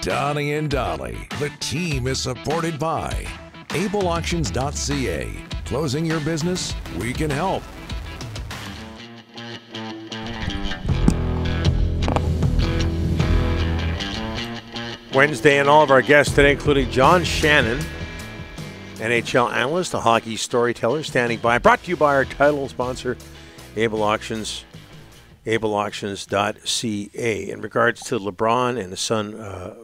Donnie and Dolly. The team is supported by ableauctions.ca. Closing your business? We can help. Wednesday, and all of our guests today, including John Shannon, NHL Analyst, a hockey storyteller, standing by. Brought to you by our title sponsor, Able Auctions, ableauctions.ca. In regards to LeBron and his son,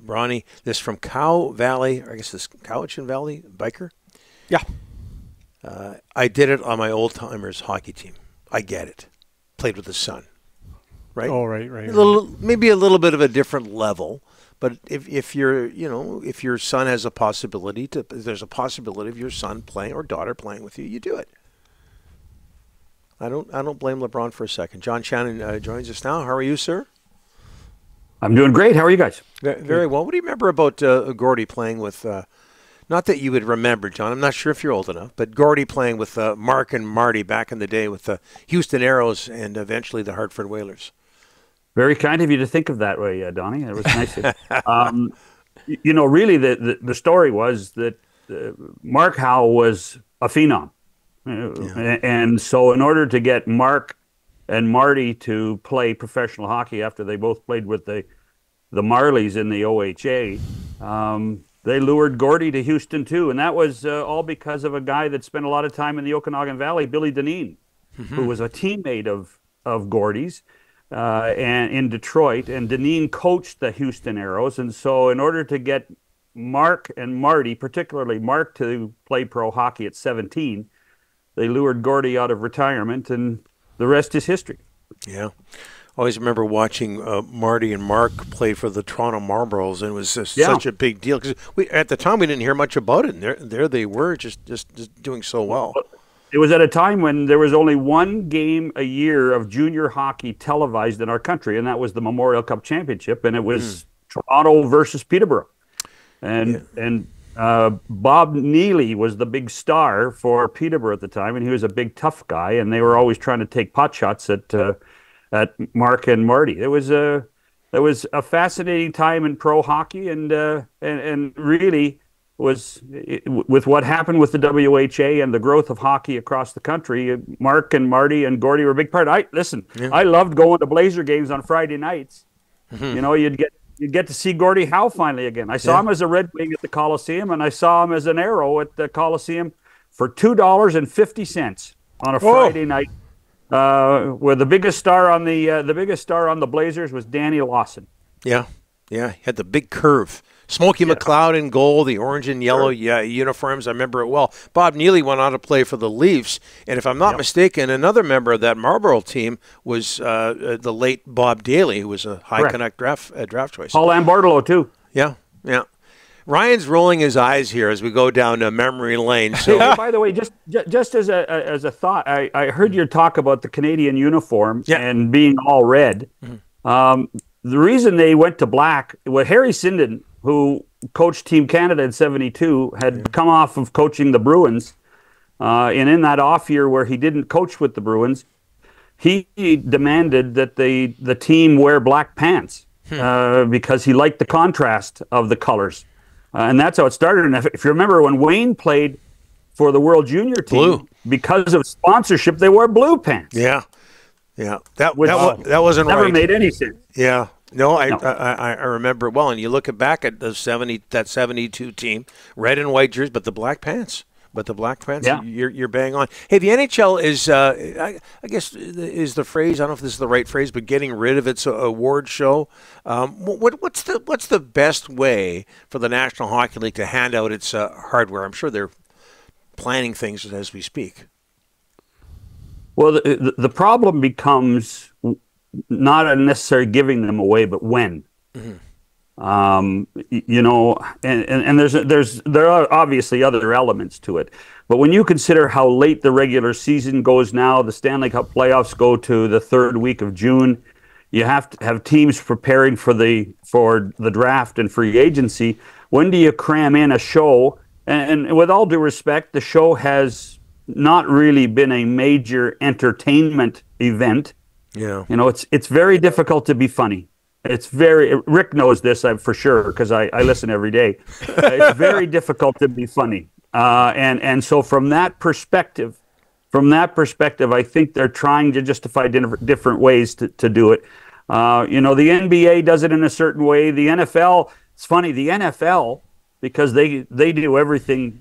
Bronny, this from Cow Valley, or I guess this Cowichan Valley biker? Yeah. I did it on my old-timers hockey team. I get it. Played with his son, right? Oh, right. Maybe a little bit of a different level. But if your son has a possibility there's a possibility of your son playing or daughter playing with you, you do it. I don't blame LeBron for a second. John Shannon joins us now. How are you, sir? I'm doing great. How are you guys? Very well. What do you remember about Gordy playing with? Not that you would remember, John. I'm not sure if you're old enough, but Gordy playing with Mark and Marty back in the day with the Houston Aeros and eventually the Hartford Whalers. Very kind of you to think of that way, Donnie. It was nice. Really, the story was that Mark Howe was a phenom. And so in order to get Mark and Marty to play professional hockey after they both played with the Marlies in the OHA, they lured Gordy to Houston too. And that was all because of a guy that spent a lot of time in the Okanagan Valley, Billy Dineen, who was a teammate of Gordy's. And in Detroit, and Dineen coached the Houston Aeros, and so in order to get Mark and Marty, particularly Mark, to play pro hockey at 17, they lured Gordy out of retirement, and the rest is history. Yeah. I always remember watching Marty and Mark play for the Toronto Marlboros, and it was just such a big deal. Because at the time, we didn't hear much about it, and there they were just doing so well. It was at a time when there was only one game a year of junior hockey televised in our country, and that was the Memorial Cup Championship, and it was Toronto versus Peterborough. And Bob Neely was the big star for Peterborough at the time, and he was a big, tough guy, and they were always trying to take pot shots at Mark and Marty. It was a fascinating time in pro hockey, and really was with what happened with the WHA and the growth of hockey across the country. Mark and Marty and Gordy were a big part. I loved going to Blazer games on Friday nights. You'd get to see Gordie Howe finally again. I saw him as a Red Wing at the Coliseum, and I saw him as an Arrow at the Coliseum for $2.50 on a Friday night. Where the biggest star on the Blazers was Danny Lawson. Yeah, he had the big curve. Smokey McLeod in goal, the orange and yellow uniforms. I remember it well. Bob Neely went on to play for the Leafs, and if I'm not mistaken, another member of that Marlboro team was the late Bob Daly, who was a High Connect draft choice. Paul Lambartolo too. Yeah. Ryan's rolling his eyes here as we go down memory lane. So, by the way, just as a thought, I heard your talk about the Canadian uniform and being all red. The reason they went to black, Harry Sinden, who coached Team Canada in '72, had come off of coaching the Bruins, and in that off year where he didn't coach with the Bruins, he demanded that the team wear black pants because he liked the contrast of the colors. And that's how it started. And if you remember, when Wayne played for the World Junior team, because of sponsorship, they wore blue pants. Yeah. That wasn't never right. made any sense. Yeah. No, I remember it well. And you look back at the 72 team, red and white jerseys, but the black pants. You're bang on. Hey, the NHL is, I guess, is the phrase. I don't know if this is the right phrase, but getting rid of its award show. What's the best way for the National Hockey League to hand out its hardware? I'm sure they're planning things as we speak. Well, the problem becomes not necessarily giving them away, but when. And there are obviously other elements to it, but when you consider how late the regular season goes now, the Stanley Cup playoffs go to the third week of June. You have to have teams preparing for the draft and free agency. When do you cram in a show? And with all due respect, the show has not really been a major entertainment event. Yeah, it's very difficult to be funny. It's very, Rick knows this for sure because I listen every day. It's very difficult to be funny. And so from that perspective, I think they're trying to justify different ways to do it. The NBA does it in a certain way. The NFL, it's funny, the NFL, because they do everything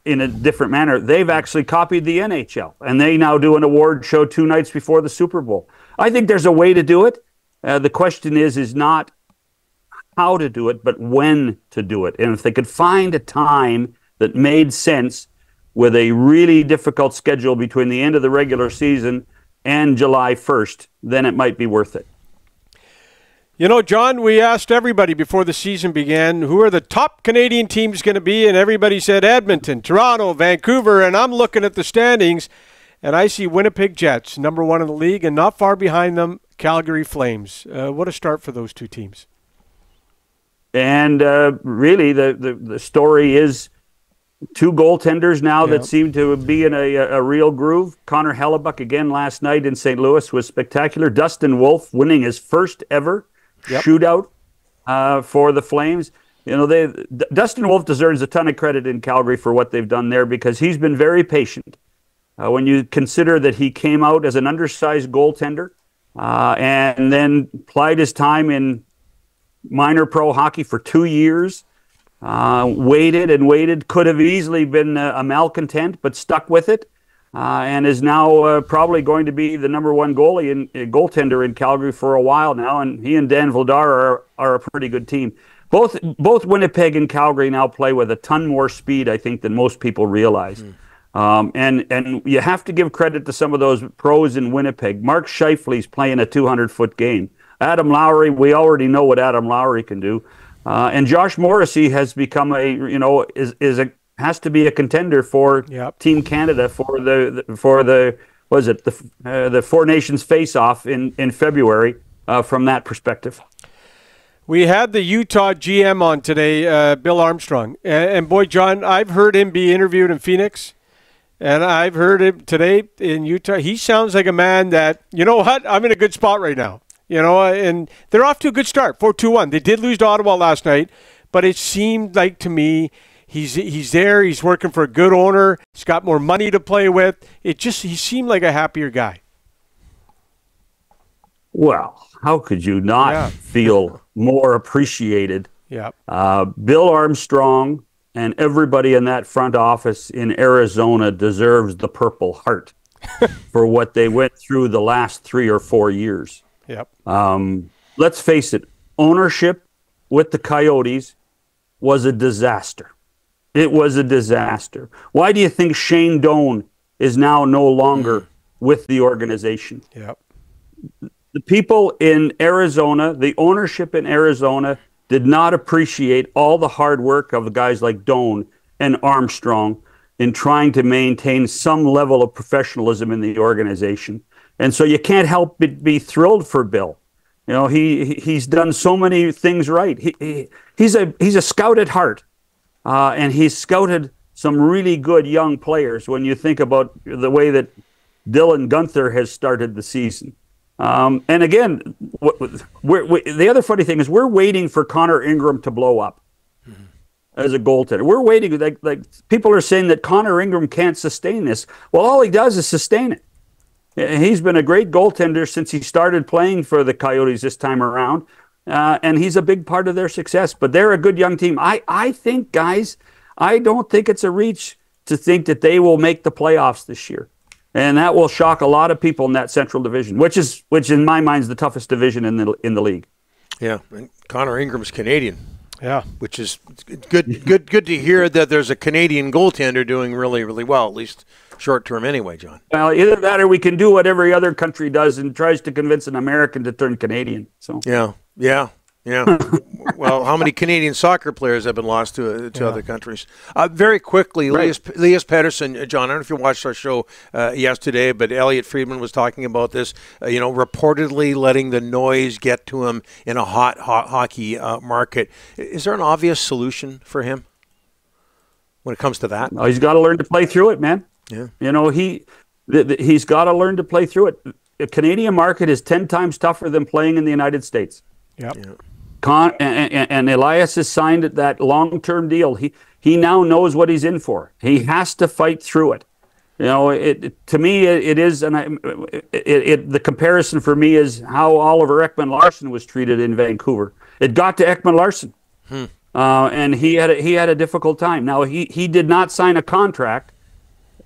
in a different manner, they've actually copied the NHL, and they now do an award show 2 nights before the Super Bowl. I think there's a way to do it. The question is not how to do it, but when to do it. And if they could find a time that made sense with a really difficult schedule between the end of the regular season and July 1st, then it might be worth it. John, we asked everybody before the season began, who are the top Canadian teams going to be? And everybody said Edmonton, Toronto, Vancouver. And I'm looking at the standings, and I see Winnipeg Jets, number 1 in the league, and not far behind them, Calgary Flames. What a start for those 2 teams. And really, the story is 2 goaltenders now that seem to be in a real groove. Connor Hellebuck again last night in St. Louis was spectacular. Dustin Wolf winning his first ever shootout for the Flames. Dustin Wolf deserves a ton of credit in Calgary for what they've done there because he's been very patient. When you consider that he came out as an undersized goaltender and then plied his time in minor pro hockey for 2 years, waited, could have easily been a malcontent, but stuck with it, and is now probably going to be the number 1 goaltender in Calgary for a while now. And he and Dan Vladar are a pretty good team. Both Winnipeg and Calgary now play with a ton more speed, I think, than most people realize. And you have to give credit to some of those pros in Winnipeg. Mark Scheifele's playing a 200-foot game. Adam Lowry, we already know what Adam Lowry can do. And Josh Morrissey has become has to be a contender for Team Canada for the Four Nations face-off in February from that perspective. We had the Utah GM on today, Bill Armstrong, and boy, John, I've heard him be interviewed in Phoenix, and I've heard him today in Utah. He sounds like a man that, you know what, I'm in a good spot right now. And they're off to a good start, 4-2-1. They did lose to Ottawa last night, but it seemed like to me he's there. He's working for a good owner. He's got more money to play with. He seemed like a happier guy. Well, how could you not feel more appreciated? Yeah. Bill Armstrong and everybody in that front office in Arizona deserves the Purple Heart for what they went through the last 3 or 4 years. Yep. Let's face it, ownership with the Coyotes was a disaster. It was a disaster. Why do you think Shane Doan is now no longer with the organization? Yep. The people in Arizona, the ownership in Arizona, did not appreciate all the hard work of guys like Doan and Armstrong in trying to maintain some level of professionalism in the organization. And so you can't help but be thrilled for Bill. He's done so many things right. He's a scout at heart, and he's scouted some really good young players. When you think about the way that Dylan Guenther has started the season, and again, the other funny thing is we're waiting for Connor Ingram to blow up as a goaltender. We're waiting. Like people are saying that Connor Ingram can't sustain this. Well, all he does is sustain it. He's been a great goaltender since he started playing for the Coyotes this time around, and he's a big part of their success. But they're a good young team. I think, guys, I don't think it's a reach to think that they will make the playoffs this year, and that will shock a lot of people in that Central Division, which in my mind is the toughest division in the league. Yeah, and Connor Ingram's Canadian. Yeah, which is good to hear that there's a Canadian goaltender doing really, really well, at least short term anyway, John. Well, either that or we can do what every other country does and tries to convince an American to turn Canadian. So yeah. Well, how many Canadian soccer players have been lost to other countries? Very quickly, right. Elias Pettersson, John, I don't know if you watched our show yesterday, but Elliot Friedman was talking about this, reportedly letting the noise get to him in a hot hockey market. Is there an obvious solution for him when it comes to that? No, he's got to learn to play through it, man. Yeah. He's got to learn to play through it. The Canadian market is 10 times tougher than playing in the United States. Yep. Yeah. And Elias has signed that long-term deal. He now knows what he's in for. He has to fight through it. You know, to me, it is, and the comparison for me is how Oliver Ekman-Larsson was treated in Vancouver. It got to Ekman-Larsson, and he had a difficult time. Now, he did not sign a contract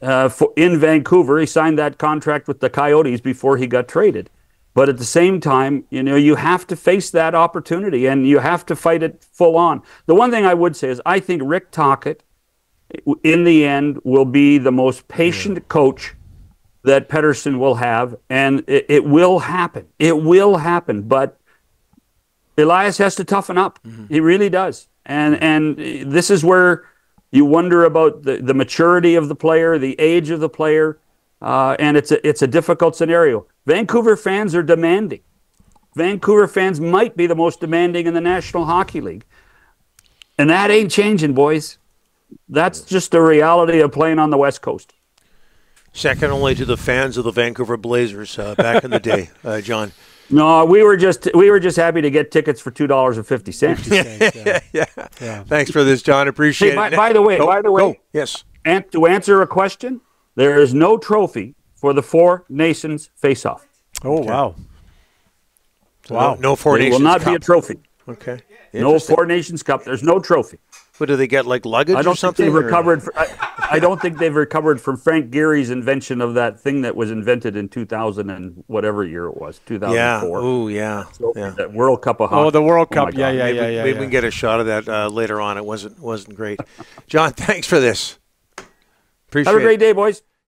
in Vancouver. He signed that contract with the Coyotes before he got traded. But at the same time, you know, you have to face that opportunity, and you have to fight it full on. The one thing I would say is I think Rick Tocchet, in the end, will be the most patient coach that Pettersson will have, and it will happen. It will happen, but Elias has to toughen up. He really does. And this is where you wonder about the maturity of the player, the age of the player, and it's a difficult scenario. Vancouver fans are demanding. Vancouver fans might be the most demanding in the National Hockey League. And that ain't changing, boys. That's just the reality of playing on the West Coast. Second only to the fans of the Vancouver Blazers back in the day, John. No, we were just happy to get tickets for $2.50. Yeah. Thanks for this, John. Appreciate it. By the way, yes. And to answer a question, there is no trophy for the Four Nations face-off. Oh, wow. Wow. No Four Nations Cup. Will not Cup. be a trophy. Okay. No Four Nations Cup. There's no trophy. What do they get, like luggage or something? I don't think they've recovered from Frank Geary's invention of that thing that was invented in 2000 and whatever year it was, 2004. Yeah. Oh, yeah. That World Cup of Hockey. Oh, the World Cup. Maybe we can get a shot of that later on. It wasn't great. John, thanks for this. Appreciate it. Have a great day, boys.